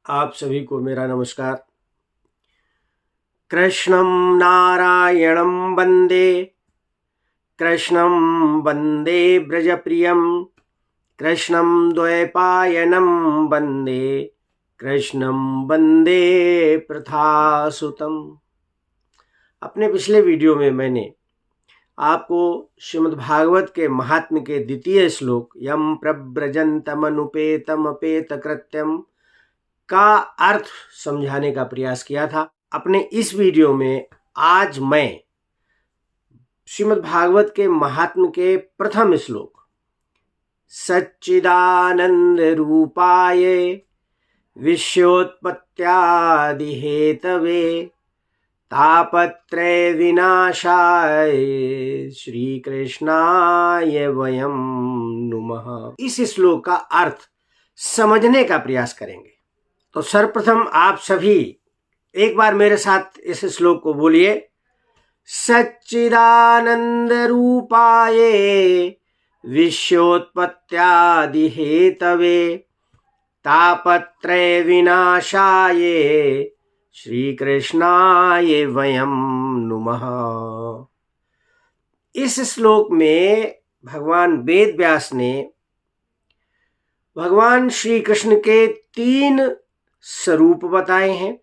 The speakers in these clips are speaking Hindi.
आप सभी को मेरा नमस्कार। कृष्णं नारायणं वंदे, कृष्णं वंदे ब्रजप्रियं, कृष्णं द्वैपायनं वंदे, कृष्णं वंदे प्रथासुतम्। अपने पिछले वीडियो में मैंने आपको श्रीमद्भागवत के महात्म्य के द्वितीय श्लोक यम प्रव्रजन्तमनुपेतमपेत कृत्यम का अर्थ समझाने का प्रयास किया था। अपने इस वीडियो में आज मैं श्रीमद्भागवत के महात्म्य के प्रथम श्लोक सच्चिदानंद रूपाय विश्वोत्पत्त्यादि हेतवे तापत्रय विनाशाय श्री कृष्णाय वयम नुमः। इस श्लोक का अर्थ समझने का प्रयास करेंगे। तो सर्वप्रथम आप सभी एक बार मेरे साथ इस श्लोक को बोलिए। सच्चिदानंद रूपाय विश्वोत्पत्त्यादि हेतवे तापत्रय विनाशाय श्री कृष्णाय वयम नुमः। इस श्लोक में भगवान वेद व्यास ने भगवान श्री कृष्ण के 3 स्वरूप बताए हैं।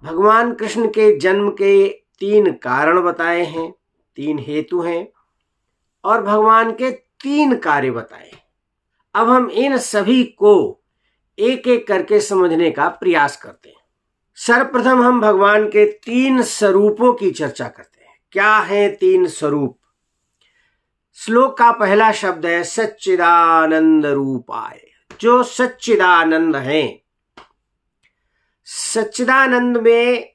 भगवान कृष्ण के जन्म के 3 कारण बताए हैं, 3 हेतु हैं और भगवान के 3 कार्य बताए हैं। अब हम इन सभी को एक एक करके समझने का प्रयास करते हैं। सर्वप्रथम हम भगवान के 3 स्वरूपों की चर्चा करते हैं। क्या है 3 स्वरूप? श्लोक का पहला शब्द है सच्चिदानंद रूपाय, जो सच्चिदानंद हैं। सच्चिदानंद में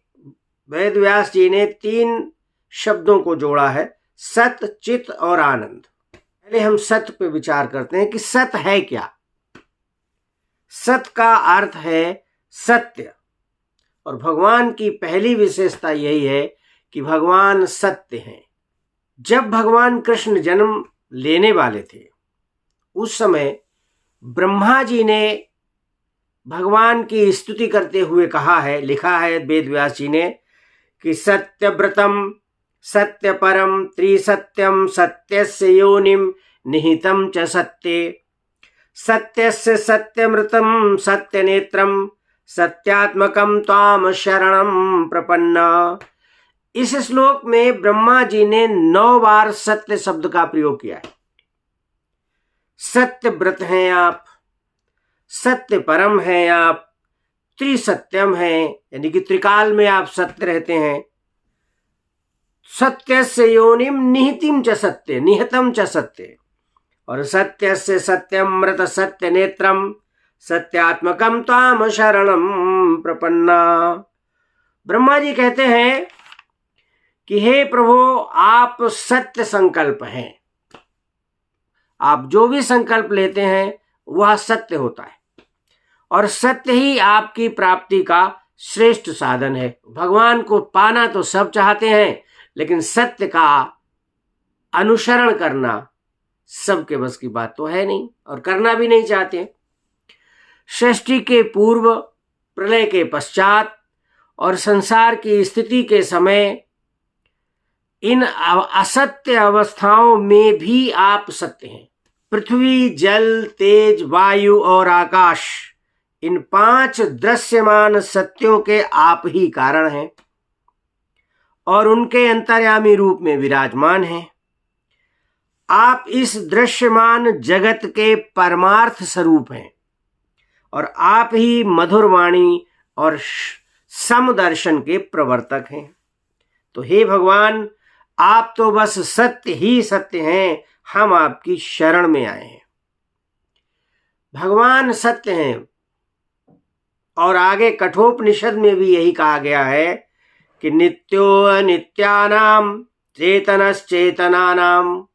वेद व्यास जी ने 3 शब्दों को जोड़ा है, सत, चित और आनंद। पहले हम सत पे विचार करते हैं कि सत है क्या। सत का अर्थ है सत्य, और भगवान की पहली विशेषता यही है कि भगवान सत्य हैं। जब भगवान कृष्ण जन्म लेने वाले थे उस समय ब्रह्मा जी ने भगवान की स्तुति करते हुए कहा है, लिखा है वेद व्यास जी ने कि सत्यव्रतम सत्यपरम त्रिसत्यम सत्यस्य योनिम निहितम च सत्ये सत्यस्य सत्यमृतम सत्यनेत्रम सत्यात्मकम त्वाम शरणम प्रपन्ना। इस श्लोक में ब्रह्मा जी ने 9 बार सत्य शब्द का प्रयोग किया है। सत्य व्रत हैं आप, सत्य परम हैं आप, त्रिसत्यम हैं यानी कि त्रिकाल में आप सत्य रहते हैं, सत्यस्य योनिम निहितम च सत्य निहतम च सत्य, और सत्यस्य सत्यमृत सत्य नेत्रम सत्यात्मकम त्वाम शरणम प्रपन्ना। ब्रह्मा जी कहते हैं कि हे प्रभु, आप सत्य संकल्प हैं। आप जो भी संकल्प लेते हैं वह सत्य होता है, और सत्य ही आपकी प्राप्ति का श्रेष्ठ साधन है। भगवान को पाना तो सब चाहते हैं, लेकिन सत्य का अनुसरण करना सबके बस की बात तो है नहीं, और करना भी नहीं चाहते। सृष्टि के पूर्व, प्रलय के पश्चात और संसार की स्थिति के समय इन असत्य अवस्थाओं में भी आप सत्य हैं। पृथ्वी, जल, तेज, वायु और आकाश, इन 5 दृश्यमान सत्यों के आप ही कारण हैं और उनके अंतर्यामी रूप में विराजमान हैं। आप इस दृश्यमान जगत के परमार्थ स्वरूप हैं, और आप ही मधुर वाणी और समदर्शन के प्रवर्तक हैं। तो हे भगवान, आप तो बस सत्य ही सत्य हैं, हम आपकी शरण में आए हैं। भगवान सत्य हैं, और आगे कठोपनिषद में भी यही कहा गया है कि नित्यो अनित्यानाम चेतनश्चेतनानाम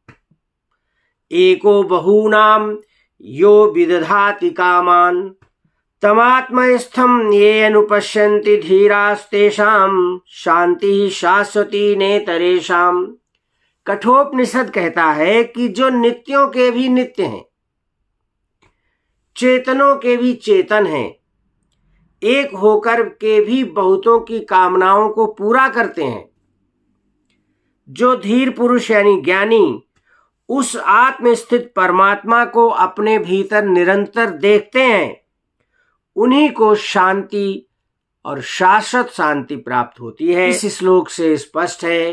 एको बहूनाम यो विदधाति कामान तमात्मस्थम ये अनुपश्यन्ति धीरास्तेषाम शांति शाश्वती नेतरेषाम। कठोपनिषद कहता है कि जो नित्यों के भी नित्य हैं, चेतनों के भी चेतन हैं, एक होकर के भी बहुतों की कामनाओं को पूरा करते हैं। जो धीर पुरुष यानी ज्ञानी उस आत्मस्थित परमात्मा को अपने भीतर निरंतर देखते हैं, उन्हीं को शांति और शाश्वत शांति प्राप्त होती है। इस श्लोक से स्पष्ट है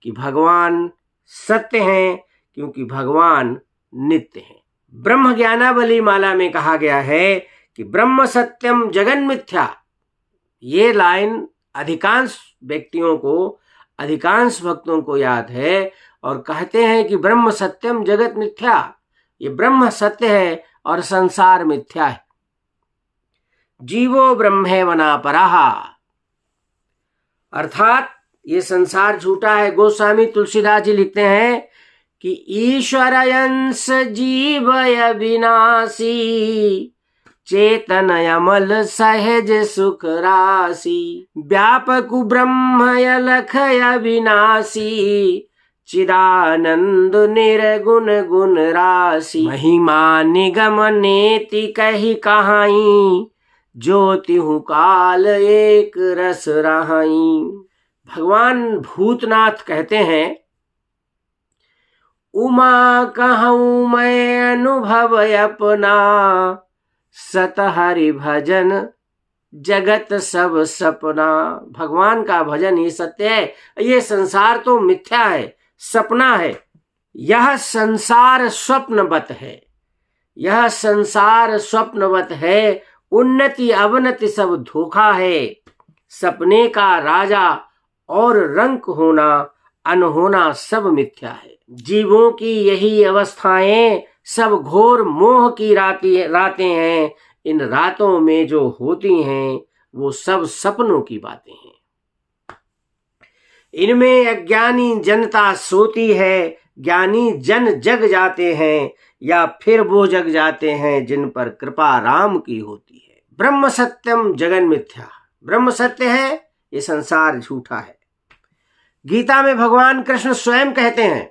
कि भगवान सत्य हैं, क्योंकि भगवान नित्य हैं। ब्रह्म ज्ञानावली माला में कहा गया है कि ब्रह्म सत्यम जगन मिथ्या। ये लाइन अधिकांश व्यक्तियों को, अधिकांश भक्तों को याद है और कहते हैं कि ब्रह्म सत्यम जगत मिथ्या। ये ब्रह्म सत्य है और संसार मिथ्या है। जीवो ब्रह्मेवनापरः, अर्थात ये संसार झूठा है। गोस्वामी तुलसीदास जी लिखते हैं कि ईश्वर अंश जीवय विनाशी, चेतन अमल सहज सुख राशि। व्यापक ब्रह्मय लखय विनाशी, चिदानंद निर्गुण गुण राशि। महिमा निगम नेति कही कहाई, ज्योति हूँ काल एक रस रहाई। भगवान भूतनाथ कहते हैं, उमा कहूँ मैं अनुभव अपना, सत हरि भजन जगत सब सपना। भगवान का भजन ही सत्य है। ये संसार तो मिथ्या है, सपना है। यह संसार स्वप्नवत है, यह संसार स्वप्नवत है। उन्नति अवनति सब धोखा है। सपने का राजा और रंक होना अनहोना सब मिथ्या है। जीवों की यही अवस्थाएं सब घोर मोह की रातें हैं। इन रातों में जो होती हैं वो सब सपनों की बातें हैं। इनमें अज्ञानी जनता सोती है, ज्ञानी जन जग जाते हैं, या फिर वो जग जाते हैं जिन पर कृपा राम की होती है। ब्रह्म सत्यम जगन मिथ्या, ब्रह्म सत्य है, ये संसार झूठा है। गीता में भगवान कृष्ण स्वयं कहते हैं,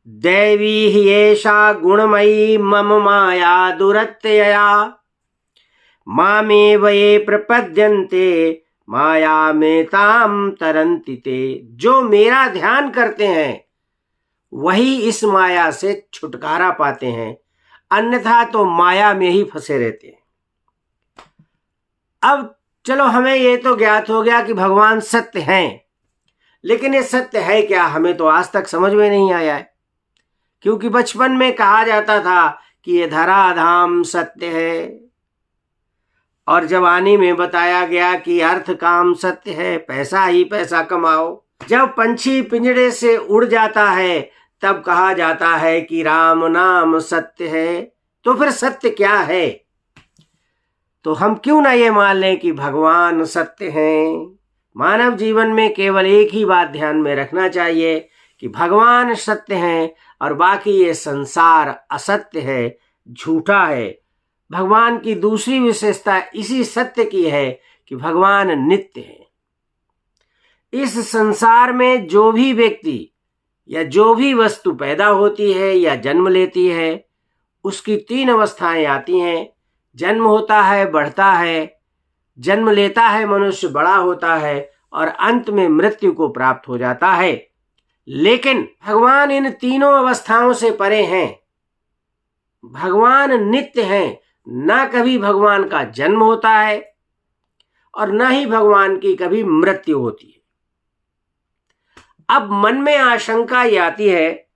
दैवी ही एषा गुणमयी मम माया दुरत्यया, मामेव ये प्रपद्यन्ते माया में ताम तरन्ति ते। जो मेरा ध्यान करते हैं वही इस माया से छुटकारा पाते हैं, अन्यथा तो माया में ही फंसे रहते हैं। अब चलो, हमें ये तो ज्ञात हो गया कि भगवान सत्य हैं, लेकिन ये सत्य है क्या, हमें तो आज तक समझ में नहीं आया है। क्योंकि बचपन में कहा जाता था कि ये धराधाम सत्य है, और जवानी में बताया गया कि अर्थ काम सत्य है, पैसा ही पैसा कमाओ। जब पंछी पिंजड़े से उड़ जाता है तब कहा जाता है कि राम नाम सत्य है। तो फिर सत्य क्या है? तो हम क्यों ना ये मान लें कि भगवान सत्य हैं। मानव जीवन में केवल एक ही बात ध्यान में रखना चाहिए कि भगवान सत्य हैं और बाकी ये संसार असत्य है, झूठा है। भगवान की दूसरी विशेषता इसी सत्य की है कि भगवान नित्य है। इस संसार में जो भी व्यक्ति या जो भी वस्तु पैदा होती है या जन्म लेती है, उसकी तीन अवस्थाएं आती हैं। जन्म होता है, बढ़ता है, जन्म लेता है मनुष्य, बड़ा होता है, और अंत में मृत्यु को प्राप्त हो जाता है। लेकिन भगवान इन तीनों अवस्थाओं से परे हैं। भगवान नित्य हैं। ना कभी भगवान का जन्म होता है और ना ही भगवान की कभी मृत्यु होती है। अब मन में आशंका ये आती है,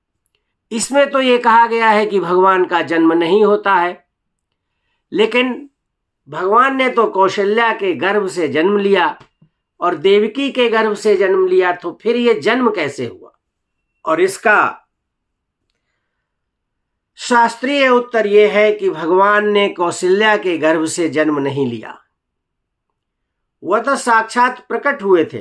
इसमें तो ये कहा गया है कि भगवान का जन्म नहीं होता है, लेकिन भगवान ने तो कौशल्या के गर्भ से जन्म लिया और देवकी के गर्भ से जन्म लिया, तो फिर ये जन्म कैसे हुआ? और इसका शास्त्रीय उत्तर यह है कि भगवान ने कौशल्या के गर्भ से जन्म नहीं लिया, वह तो साक्षात प्रकट हुए थे।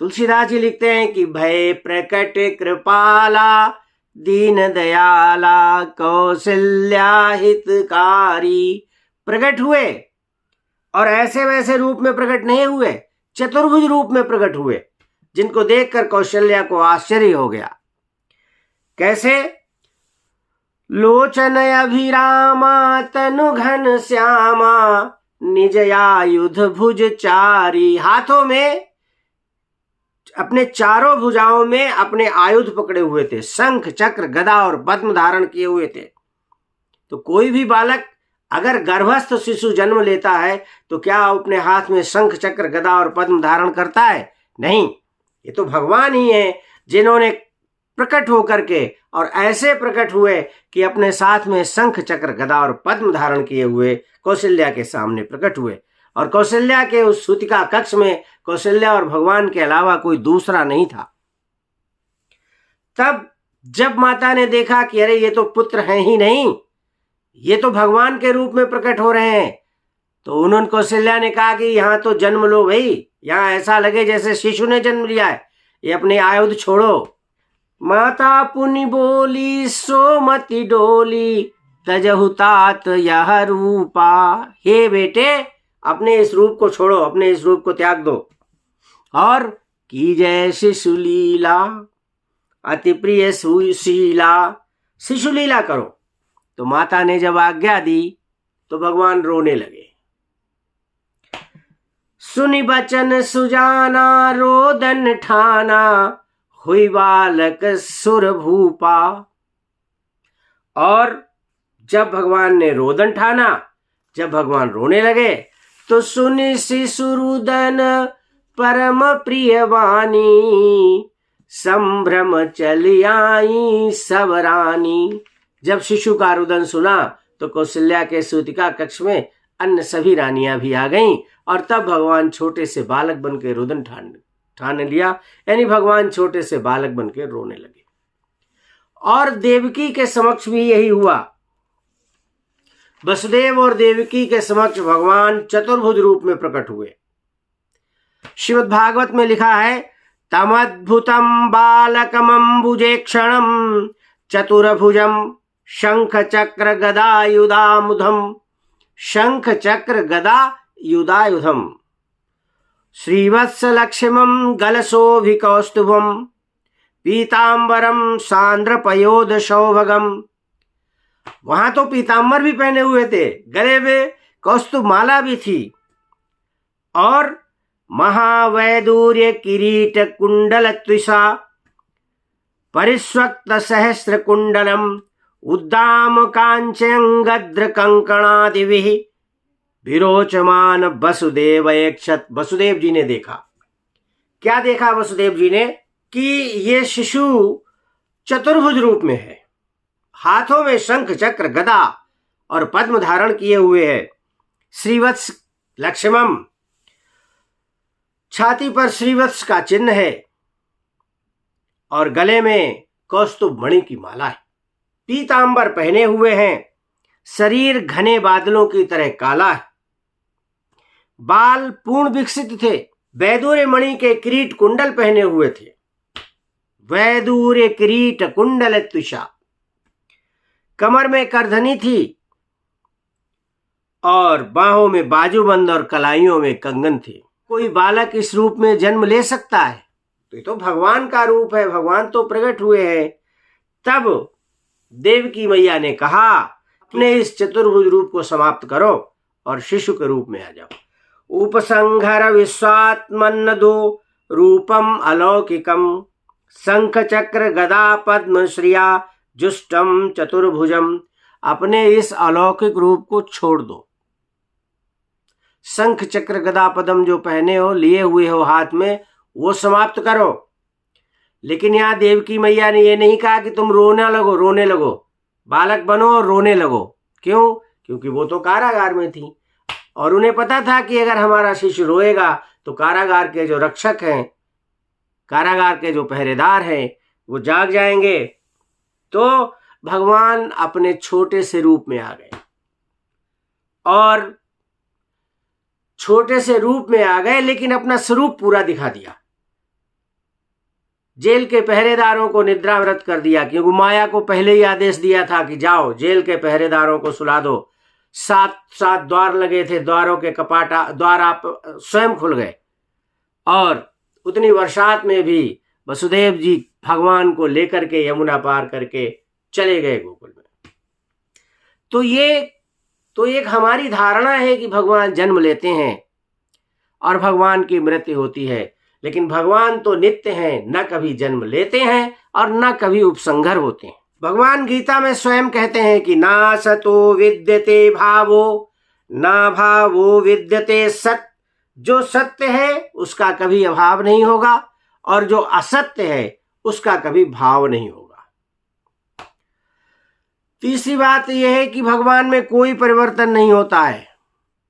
तुलसीदास जी लिखते हैं कि भय प्रकट कृपाला दीन दयाला कौशल्या हितकारी। प्रकट हुए और ऐसे वैसे रूप में प्रकट नहीं हुए, चतुर्भुज रूप में प्रकट हुए, जिनको देखकर कौशल्या को आश्चर्य हो गया। कैसे? लोचन अभिरामा तनु घन श्यामा निज आयुध भुज चारी, हाथों में अपने चारों भुजाओं में अपने आयुध पकड़े हुए थे, शंख चक्र गदा और पद्म धारण किए हुए थे। तो कोई भी बालक अगर गर्भस्थ शिशु जन्म लेता है तो क्या अपने हाथ में शंख चक्र गदा और पद्म धारण करता है? नहीं, ये तो भगवान ही है जिन्होंने प्रकट होकर के और ऐसे प्रकट हुए कि अपने साथ में शंख चक्र गदा और पद्म धारण किए हुए कौशल्या के सामने प्रकट हुए। और कौशल्या के उस सूतिका कक्ष में कौशल्या और भगवान के अलावा कोई दूसरा नहीं था। तब जब माता ने देखा कि अरे ये तो पुत्र हैं ही नहीं, ये तो भगवान के रूप में प्रकट हो रहे हैं, तो उन्होंने कौशल्या ने कहा कि यहाँ तो जन्म लो भाई, यहाँ ऐसा लगे जैसे शिशु ने जन्म लिया है, ये अपने आयुध छोड़ो। माता पुनि बोली सोमति डोली तजहु तात यह रूपा, हे बेटे अपने इस रूप को छोड़ो, अपने इस रूप को त्याग दो और कीजय शिशु लीला, अति प्रिय सुशीला, शिशु लीला करो। तो माता ने जब आज्ञा दी तो भगवान रोने लगे। सुनि बचन सुजाना रोदन ठाना, हुई बालक सुर भूपा। और जब भगवान ने रोदन ठाना, जब भगवान रोने लगे तो सुनि शिशु रुदन परम प्रिय वाणी, संभ्रम चली आई सब रानी। जब शिशु का रुदन सुना तो कौशल्या के सूतिका कक्ष में अन्य सभी रानियां भी आ गईं और तब भगवान छोटे से बालक बन के रुदन ठान लिया, यानी भगवान छोटे से बालक बन के रोने लगे। और देवकी के समक्ष भी यही हुआ। वसुदेव और देवकी के समक्ष भगवान चतुर्भुज रूप में प्रकट हुए। श्रीमद् भागवत में लिखा है, तमद्भुतम बालकमंबुजे क्षणम चतुर्भुजम शंख चक्र गदायुधामुधम, शंख चक्र गदा युधायुधम, श्रीवत्स लक्ष्मम गलशोभिकौस्तुभम, पीतांबरम सांद्र पयोद सौभगम। वहां तो पीतांबर भी पहने हुए थे, गले में कौस्तुभ माला भी थी, और महावैदूर्य किरीट कुंडल त्विषा, परिस्वक्त सहस्र कुंडलम, उद्दाम कांचंगद्र कंकणादिभिः विरोचमान वसुदेव एकक्षत। वसुदेव जी ने देखा, क्या देखा वसुदेव जी ने? कि ये शिशु चतुर्भुज रूप में है, हाथों में शंख चक्र गदा और पद्म धारण किए हुए है, श्रीवत्स लक्ष्मम, छाती पर श्रीवत्स का चिन्ह है और गले में कौस्तुभ मणि की माला है, पीतांबर पहने हुए हैं, शरीर घने बादलों की तरह काला है, बाल पूर्ण विकसित थे, वैदूर्य मणि के किरीट कुंडल पहने हुए थे, वैदूर्य किरीट कुंडल त्विषा, कमर में करधनी थी और बाहों में बाजूबंद और कलाइयों में कंगन थे। कोई बालक इस रूप में जन्म ले सकता है? तो ये तो भगवान का रूप है, भगवान तो प्रकट हुए हैं। तब देवकी मैया ने कहा, अपने इस चतुर्भुज रूप को समाप्त करो और शिशु के रूप में आ जाओ। उपसंहर विश्वात्मन्न दो रूपम अलौकिकम, शंख चक्र गदा पद्म श्रिया जुष्टम चतुर्भुजम। अपने इस अलौकिक रूप को छोड़ दो, शंख चक्र गदा पद्म जो पहने हो, लिए हुए हो हाथ में, वो समाप्त करो। लेकिन यहाँ देवकी मैया ने ये नहीं कहा कि तुम रोने लगो, बालक बनो और रोने लगो। क्यों? क्योंकि वो तो कारागार में थी और उन्हें पता था कि अगर हमारा शिशु रोएगा तो कारागार के जो रक्षक हैं, कारागार के जो पहरेदार हैं, वो जाग जाएंगे। तो भगवान अपने छोटे से रूप में आ गए और छोटे से रूप में आ गए, लेकिन अपना स्वरूप पूरा दिखा दिया। जेल के पहरेदारों को निद्राव्रत कर दिया, क्योंकि माया को पहले ही आदेश दिया था कि जाओ जेल के पहरेदारों को सुला दो। 7 द्वार लगे थे, द्वारों के द्वार आप स्वयं खुल गए और उतनी बरसात में भी वसुदेव जी भगवान को लेकर के यमुना पार करके चले गए गोकुल में। तो ये तो एक हमारी धारणा है कि भगवान जन्म लेते हैं और भगवान की मृत्यु होती है, लेकिन भगवान तो नित्य हैं, न कभी जन्म लेते हैं और न कभी उपसंहार होते हैं। भगवान गीता में स्वयं कहते हैं कि ना सतो विद्यते भावो ना भावो विद्यते सत। जो सत्य है उसका कभी अभाव नहीं होगा और जो असत्य है उसका कभी भाव नहीं होगा। तीसरी बात यह है कि भगवान में कोई परिवर्तन नहीं होता है।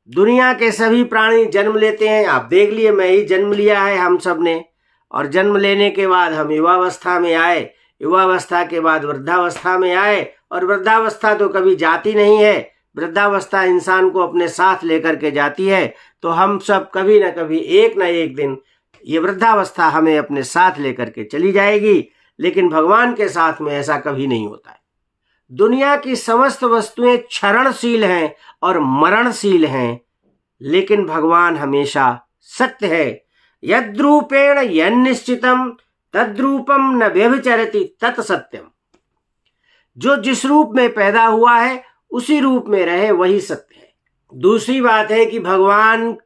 दुनिया के सभी प्राणी जन्म लेते हैं। आप देख लिए, मैं ही जन्म लिया है हम सब ने, और जन्म लेने के बाद हम युवावस्था में आए, युवावस्था के बाद वृद्धावस्था में आए, और वृद्धावस्था तो कभी जाती नहीं है। वृद्धावस्था इंसान को अपने साथ लेकर के जाती है। तो हम सब कभी न कभी एक न एक दिन ये वृद्धावस्था हमें अपने साथ लेकर के चली जाएगी, लेकिन भगवान के साथ में ऐसा कभी नहीं होता है। दुनिया की समस्त वस्तुएं क्षरणशील हैं और मरणशील हैं, लेकिन भगवान हमेशा सत्य है। यद्रूपेण यन्निश्चितम तद्रूपम न व्यभिचरति तत्सत्यम। जो जिस रूप में पैदा हुआ है उसी रूप में रहे, वही सत्य है। दूसरी बात है कि भगवान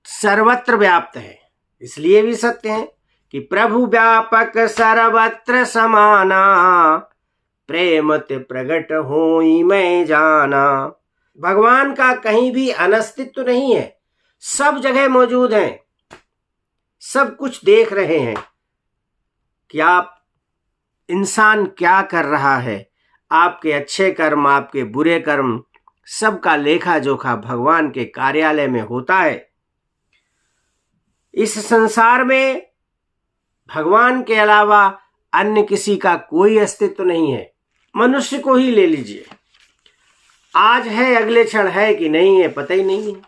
सर्वत्र व्याप्त है, इसलिए भी सत्य है कि प्रभु व्यापक सर्वत्र समाना, प्रेम ते प्रगट होई मैं जाना। भगवान का कहीं भी अनस्तित्व नहीं है, सब जगह मौजूद हैं, सब कुछ देख रहे हैं कि आप इंसान क्या कर रहा है। आपके अच्छे कर्म, आपके बुरे कर्म, सबका लेखा जोखा भगवान के कार्यालय में होता है। इस संसार में भगवान के अलावा अन्य किसी का कोई अस्तित्व नहीं है। मनुष्य को ही ले लीजिए, आज है अगले क्षण है कि नहीं है पता ही नहीं है।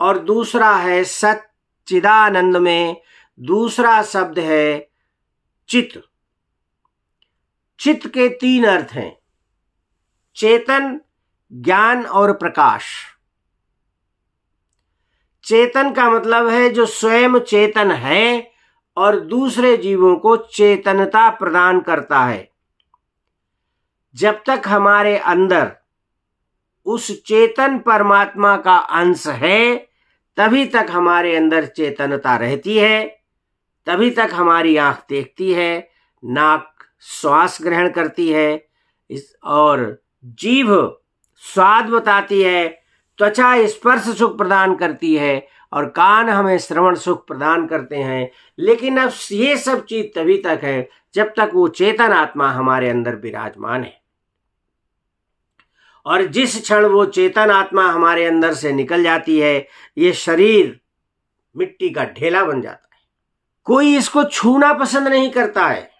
और दूसरा है सच्चिदानंद में दूसरा शब्द है चित। चित के तीन अर्थ हैं, चेतन, ज्ञान और प्रकाश। चेतन का मतलब है जो स्वयं चेतन है और दूसरे जीवों को चेतनता प्रदान करता है। जब तक हमारे अंदर उस चेतन परमात्मा का अंश है, तभी तक हमारे अंदर चेतनता रहती है, तभी तक हमारी आंख देखती है, नाक श्वास ग्रहण करती है, और जीभ स्वाद बताती है, त्वचा स्पर्श सुख प्रदान करती है, और कान हमें श्रवण सुख प्रदान करते हैं। लेकिन अब ये सब चीज तभी तक है जब तक वो चेतन आत्मा हमारे अंदर विराजमान है। और जिस क्षण वो चेतन आत्मा हमारे अंदर से निकल जाती है, ये शरीर मिट्टी का ढेला बन जाता है। कोई इसको छूना पसंद नहीं करता है।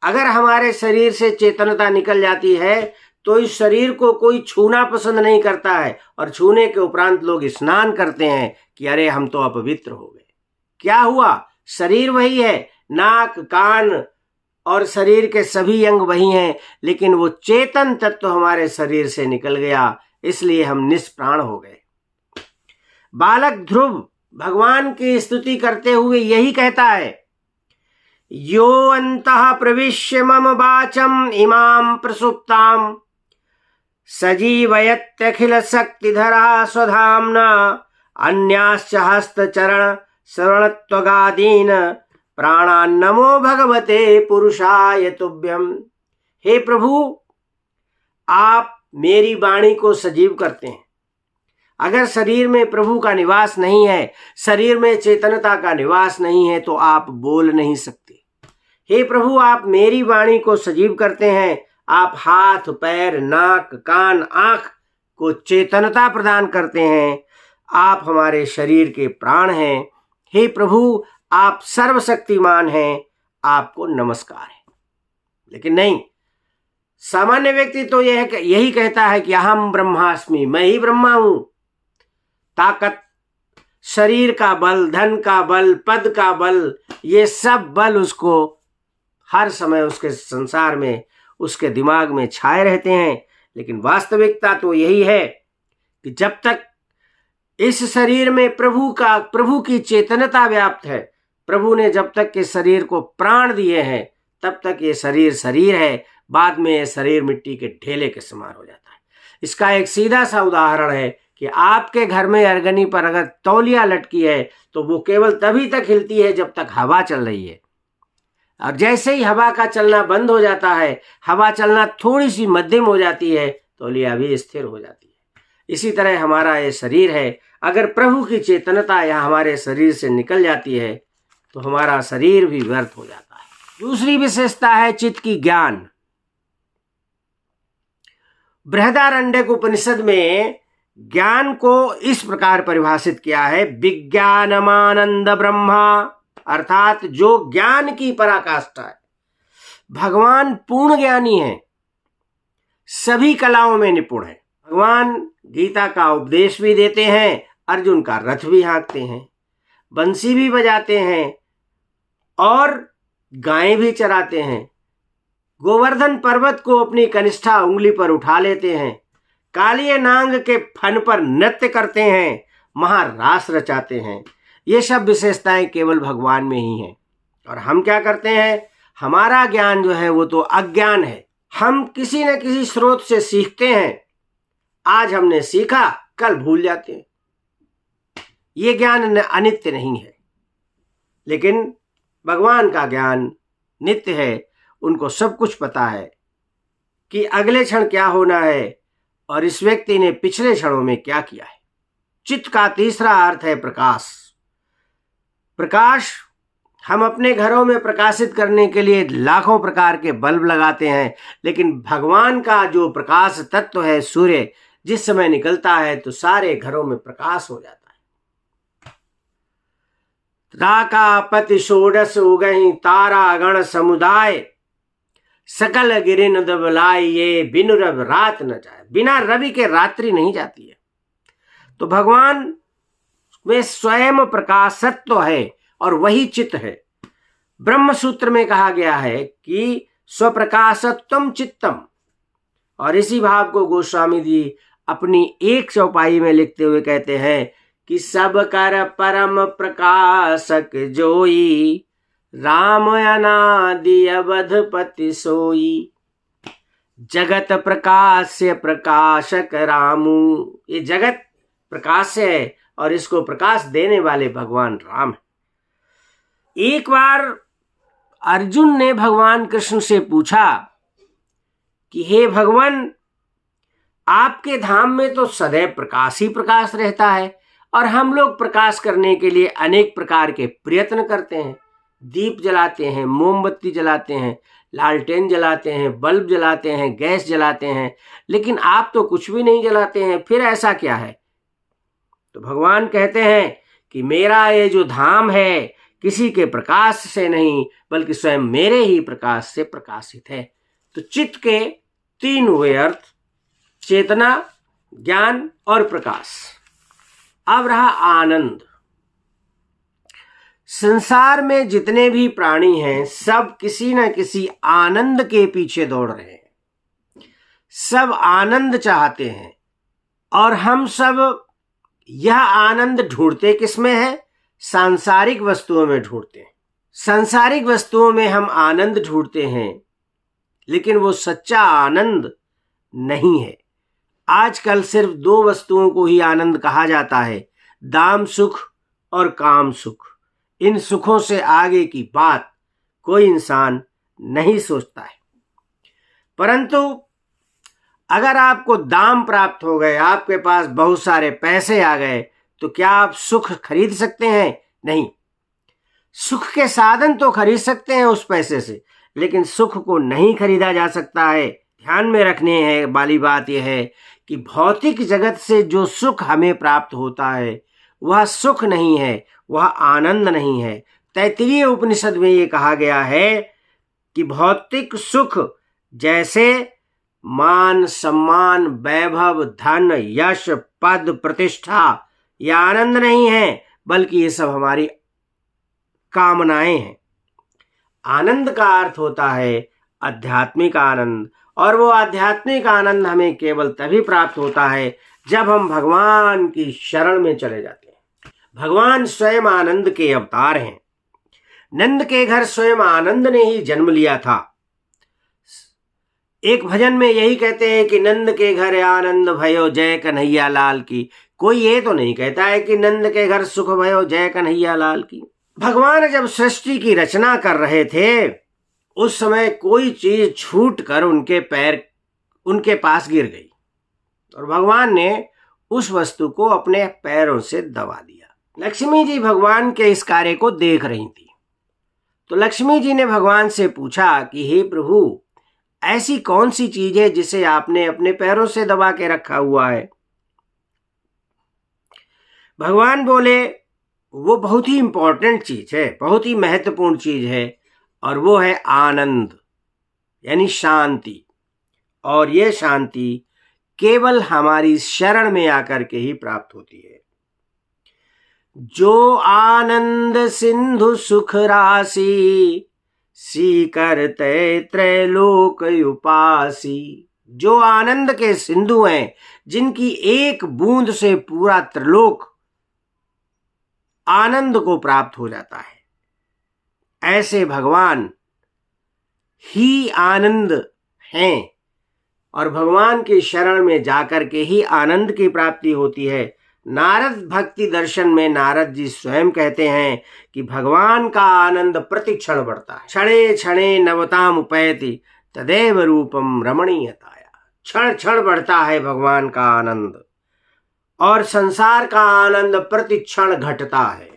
अगर हमारे शरीर से चेतनता निकल जाती है तो इस शरीर को कोई छूना पसंद नहीं करता है, और छूने के उपरांत लोग स्नान करते हैं कि अरे हम तो अपवित्र हो गए। क्या हुआ? शरीर वही है, नाक, कान और शरीर के सभी अंग वही हैं, लेकिन वो चेतन तत्व हमारे शरीर से निकल गया, इसलिए हम निष्प्राण हो गए। बालक ध्रुव भगवान की स्तुति करते हुए यही कहता है, यो अंतः प्रविश्य मम वाचम इमाम प्रसुप्ताम सजीवयत्यखिल शक्तिधरा स्वधाम्ना अन्याश्च हस्तचरण श्रवणत्वगादीन प्राणान्नमो भगवते पुरुषाय तुभ्यम। हे प्रभु, आप मेरी वाणी को सजीव करते हैं। अगर शरीर में प्रभु का निवास नहीं है, शरीर में चेतनता का निवास नहीं है, तो आप बोल नहीं सकते। हे प्रभु, आप मेरी वाणी को सजीव करते हैं। आप हाथ, पैर, नाक, कान, आंख को चेतनता प्रदान करते हैं। आप हमारे शरीर के प्राण हैं। हे प्रभु, आप सर्वशक्तिमान हैं, आपको नमस्कार है। लेकिन नहीं, सामान्य व्यक्ति तो यही कहता है कि अहम ब्रह्मास्मि, मैं ही ब्रह्मा हूं। ताकत, शरीर का बल, धन का बल, पद का बल, ये सब बल उसको हर समय उसके संसार में, उसके दिमाग में छाए रहते हैं। लेकिन वास्तविकता तो यही है कि जब तक इस शरीर में प्रभु की चेतनता व्याप्त है, प्रभु ने जब तक के शरीर को प्राण दिए हैं, तब तक ये शरीर है। बाद में ये शरीर मिट्टी के ढेले के समान हो जाता है। इसका एक सीधा सा उदाहरण है कि आपके घर में अरगनी पर अगर तौलिया लटकी है तो वो केवल तभी तक हिलती है जब तक हवा चल रही है, और जैसे ही हवा का चलना बंद हो जाता है, हवा चलना थोड़ी सी मध्यम हो जाती है, तौलिया भी स्थिर हो जाती है। इसी तरह हमारा ये शरीर है, अगर प्रभु की चेतनता यहाँ हमारे शरीर से निकल जाती है तो हमारा शरीर भी व्यर्थ हो जाता है। दूसरी विशेषता है चित्त की ज्ञान। बृहदारण्यक उपनिषद में ज्ञान को इस प्रकार परिभाषित किया है, विज्ञानमानंद ब्रह्मा, अर्थात जो ज्ञान की पराकाष्ठा है। भगवान पूर्ण ज्ञानी है, सभी कलाओं में निपुण है। भगवान गीता का उपदेश भी देते हैं, अर्जुन का रथ भी हाँकते हैं, बंसी भी बजाते हैं और गायें भी चराते हैं, गोवर्धन पर्वत को अपनी कनिष्ठा उंगली पर उठा लेते हैं, कालिये नांग के फन पर नृत्य करते हैं, महारास रचाते हैं। ये सब विशेषताएं केवल भगवान में ही हैं। और हम क्या करते हैं, हमारा ज्ञान जो है वो तो अज्ञान है। हम किसी न किसी स्रोत से सीखते हैं, आज हमने सीखा कल भूल जाते हैं। ये ज्ञान अनित्य नहीं है, लेकिन भगवान का ज्ञान नित्य है। उनको सब कुछ पता है कि अगले क्षण क्या होना है और इस व्यक्ति ने पिछले क्षणों में क्या किया है। चित्त का तीसरा अर्थ है प्रकाश। प्रकाश, हम अपने घरों में प्रकाशित करने के लिए लाखों प्रकार के बल्ब लगाते हैं, लेकिन भगवान का जो प्रकाश तत्व है सूर्य, जिस समय निकलता है तो सारे घरों में प्रकाश हो जाता है। राकापति षोडश उगहि तारा गण समुदाय, सकल गिरिन दबलाई ये बिनु रवि रात न जाए। बिना रवि के रात्रि नहीं जाती है। तो भगवान में स्वयं प्रकाशत्व है और वही चित्त है। ब्रह्म सूत्र में कहा गया है कि स्वप्रकाशत्वम चित्तम, और इसी भाव को गोस्वामी जी अपनी एक चौपाई में लिखते हुए कहते हैं कि सब कर परम प्रकाशक जोई, राम अनादि अवधपति सोई। जगत प्रकाश्य प्रकाशक रामू, ये जगत प्रकाश है और इसको प्रकाश देने वाले भगवान राम है। एक बार अर्जुन ने भगवान कृष्ण से पूछा कि हे भगवान, आपके धाम में तो सदैव प्रकाश ही प्रकाश रहता है और हम लोग प्रकाश करने के लिए अनेक प्रकार के प्रयत्न करते हैं, दीप जलाते हैं, मोमबत्ती जलाते हैं, लालटेन जलाते हैं, बल्ब जलाते हैं, गैस जलाते हैं, लेकिन आप तो कुछ भी नहीं जलाते हैं, फिर ऐसा क्या है? तो भगवान कहते हैं कि मेरा ये जो धाम है किसी के प्रकाश से नहीं बल्कि स्वयं मेरे ही प्रकाश से प्रकाशित है। तो चित्त के तीन हुए अर्थ, चेतना, ज्ञान और प्रकाश। अब रहा आनंद। संसार में जितने भी प्राणी हैं सब किसी न किसी आनंद के पीछे दौड़ रहे हैं, सब आनंद चाहते हैं और हम सब यह आनंद ढूंढते किसमें है? सांसारिक वस्तुओं में ढूंढते हैं। सांसारिक वस्तुओं में हम आनंद ढूंढते हैं, लेकिन वो सच्चा आनंद नहीं है। आजकल सिर्फ दो वस्तुओं को ही आनंद कहा जाता है, दाम सुख और काम सुख। इन सुखों से आगे की बात कोई इंसान नहीं सोचता है। परंतु अगर आपको दाम प्राप्त हो गए, आपके पास बहुत सारे पैसे आ गए, तो क्या आप सुख खरीद सकते हैं? नहीं। सुख के साधन तो खरीद सकते हैं उस पैसे से, लेकिन सुख को नहीं खरीदा जा सकता है। ध्यान में रखने वाली बात यह है कि भौतिक जगत से जो सुख हमें प्राप्त होता है वह सुख नहीं है, वह आनंद नहीं है। तैत्तिरीय उपनिषद में ये कहा गया है कि भौतिक सुख जैसे मान, सम्मान, वैभव, धन, यश, पद, प्रतिष्ठा, ये आनंद नहीं है, बल्कि ये सब हमारी कामनाएं हैं। आनंद का अर्थ होता है आध्यात्मिक आनंद, और वो आध्यात्मिक आनंद हमें केवल तभी प्राप्त होता है जब हम भगवान की शरण में चले जाते हैं। भगवान स्वयं आनंद के अवतार हैं। नंद के घर स्वयं आनंद ने ही जन्म लिया था। एक भजन में यही कहते हैं कि नंद के घर आनंद भयो, जय कन्हैया लाल की। कोई ये तो नहीं कहता है कि नंद के घर सुख भयो जय कन्हैया लाल की। भगवान जब सृष्टि की रचना कर रहे थे उस समय कोई चीज छूट कर उनके पास गिर गई और भगवान ने उस वस्तु को अपने पैरों से दबा दिया। लक्ष्मी जी भगवान के इस कार्य को देख रही थी, तो लक्ष्मी जी ने भगवान से पूछा कि हे प्रभु, ऐसी कौन सी चीज है जिसे आपने अपने पैरों से दबा के रखा हुआ है? भगवान बोले, वो बहुत ही इंपॉर्टेंट चीज है, बहुत ही महत्वपूर्ण चीज है, और वो है आनंद, यानी शांति। और ये शांति केवल हमारी शरण में आकर के ही प्राप्त होती है। जो आनंद सिंधु सुख राशि, सीकर तय त्रैलोक उपासी। जो आनंद के सिंधु हैं, जिनकी एक बूंद से पूरा त्रिलोक आनंद को प्राप्त हो जाता है, ऐसे भगवान ही आनंद हैं। और भगवान की शरण में जाकर के ही आनंद की प्राप्ति होती है। नारद भक्ति दर्शन में नारद जी स्वयं कहते हैं कि भगवान का आनंद प्रतिक्षण बढ़ता है। क्षणे क्षणे नवताम उपैति तदेव रूपम रमणीयताया। क्षण क्षण बढ़ता है भगवान का आनंद, और संसार का आनंद प्रतिक्षण घटता है।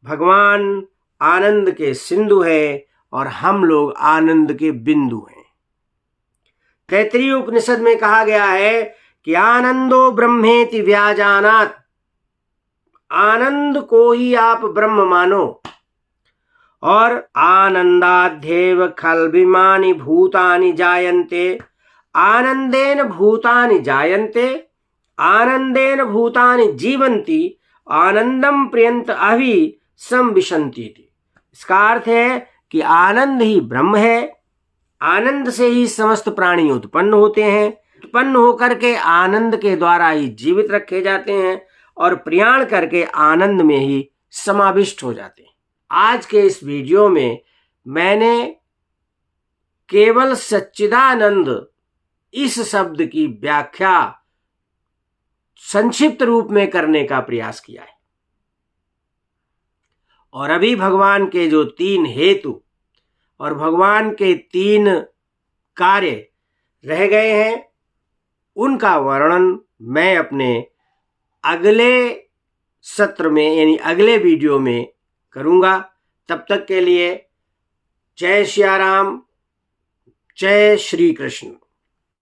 भगवान आनंद के सिंधु है और हम लोग आनंद के बिंदु हैं। तैत्तिरीय उपनिषद में कहा गया है कि आनंदो ब्रह्मेति व्याजानात। आनंद को ही आप ब्रह्म मानो। और आनंदाध्येव खल्विमानि भूतानि जायन्ते आनंदेन भूतानि जायन्ते आनंदेन भूतानि जीवन्ति आनंदम प्रियंत अभि संविशन्ति। इसका अर्थ है कि आनंद ही ब्रह्म है, आनंद से ही समस्त प्राणी उत्पन्न होते हैं, उत्पन्न होकर के आनंद के द्वारा ही जीवित रखे जाते हैं और प्रयाण करके आनंद में ही समाविष्ट हो जाते हैं। आज के इस वीडियो में मैंने केवल सच्चिदानंद इस शब्द की व्याख्या संक्षिप्त रूप में करने का प्रयास किया है। और अभी भगवान के जो 3 हेतु और भगवान के 3 कार्य रह गए हैं, उनका वर्णन मैं अपने अगले सत्र में यानी अगले वीडियो में करूंगा। तब तक के लिए जय सिया राम, जय श्री कृष्ण।